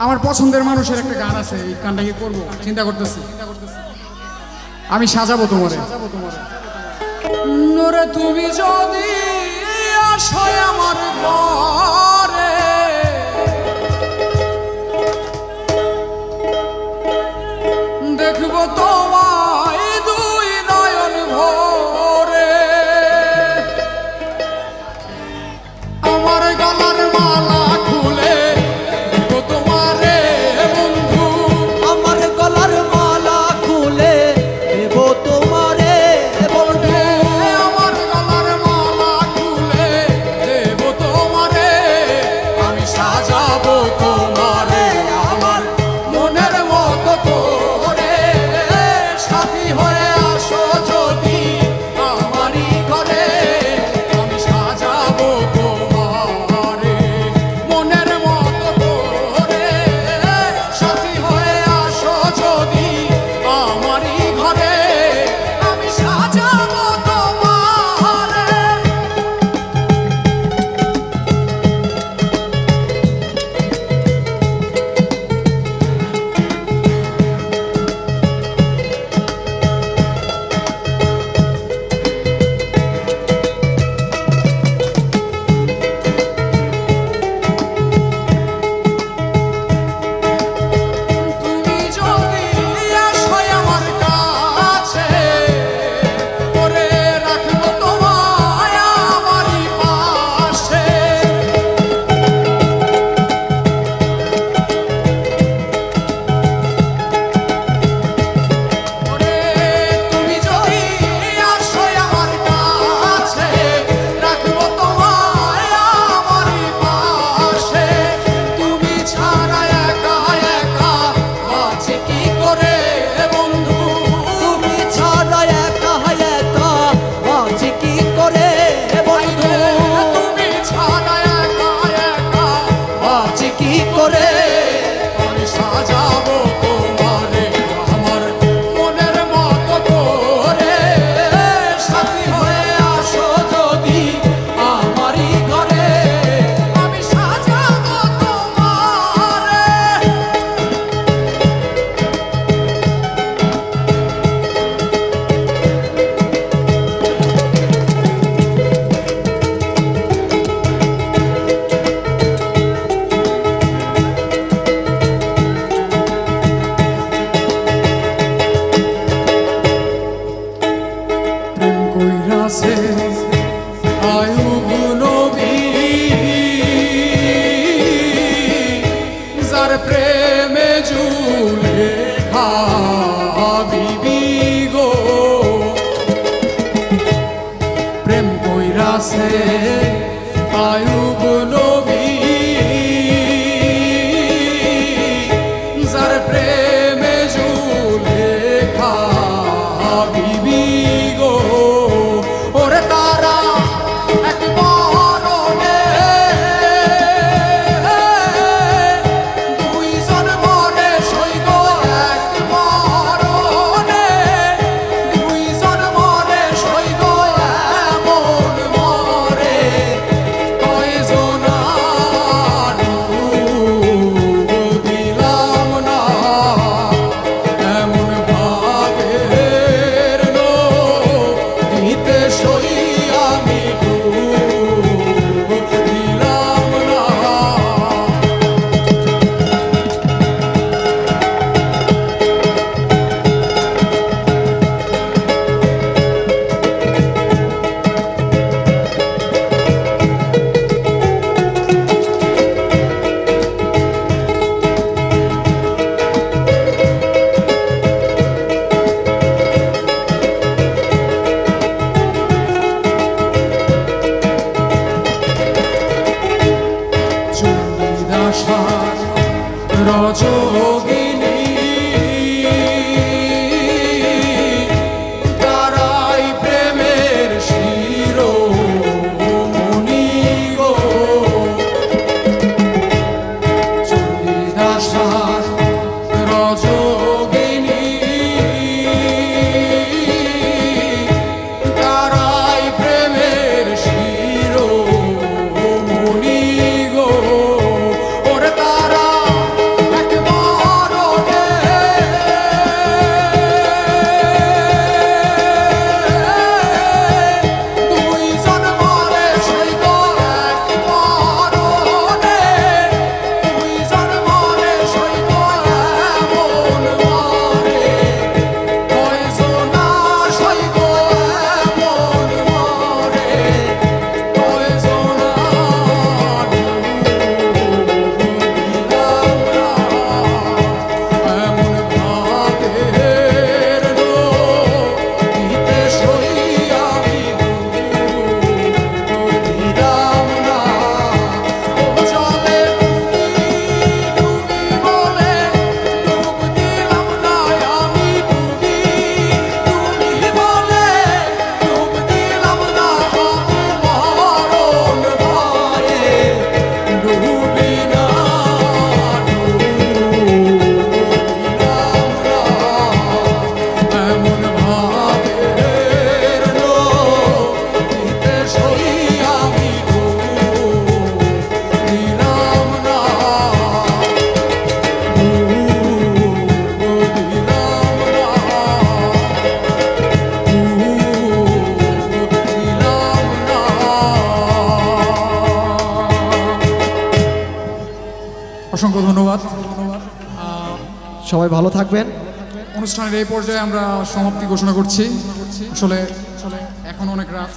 আমার পছন্দের মানুষের একটা গান আছে, এই গানটা কি করবো চিন্তা করতেছি। আমি সাজাবো তোমারে। নোরে তুমি যদি আসো আমার ঘরে, দেখবো তোমায় দুই নয়ন ভরে। আমার গলার মালা খুলে দেবো তোমারে বন্ধু, আমার গলার মালা খুলে দেব তোমারে বন্ধু। আমার গলার মালা খুলে দেবো তোমারে। আমি সাজাবো তোমারে আমার মনের মতো করে। সাথী হয়ে আসো যদি আমারই ঘরে, আমি সাজাবো তোমারে মনের মতো করে। সাথী হয়ে আসো যদি আমারই ঘরে, আমি সাজাবো তোমারে। তুমি যদি আসো আমার কাছে, করে রাখবো তোমায় আমারই পাশে। ওরে তুমি যদি আসো আমার কাছে, রাখবো তোমায় আমারই পাশে। তুমি ছাড়া একা একা বাঁচি কি করে বন্ধু? তুমি ছাড়া একা একা আছি কি করে বন্ধু? তুমি ছাড়া একা একা আছি কি করে? আমি সাজাবো তোমারে আমার মনের মতো করে। সাথী হয়ে আসো যদি আমারই ঘরে, আমি সাজাবো তোমারে। প্রেম কইরাছে আয়ুব নবী, যার প্রেমে ঝুলে হাবিবি গো। প্রেম কইরাছে আয়ুব নবী, যার প্রেমে ঝুলে হাবিবি গো। ওরে তারা এক মরণে দুইজন মরে সইব, এক মরণে দুইজন মরে সইব, এমন মরে কয়জন আর দিলাম না। এমন ভাবের নদীতে সই আমি ডুব দিলাম না। চন্দ্রিদাসার রজোগিনী, তারাই প্রেমের শিরোমণি গো। চন্দ্রিদাসার রজোগিনী, তারাই প্রেমের শিরোমণি গো। ওরে তারা অসংখ্য ধন্যবাদ। সবাই ভালো থাকবেন। অনুষ্ঠানের এই পর্যায়ে আমরা সমাপ্তি ঘোষণা করছি। আসলে এখন অনেক রাত।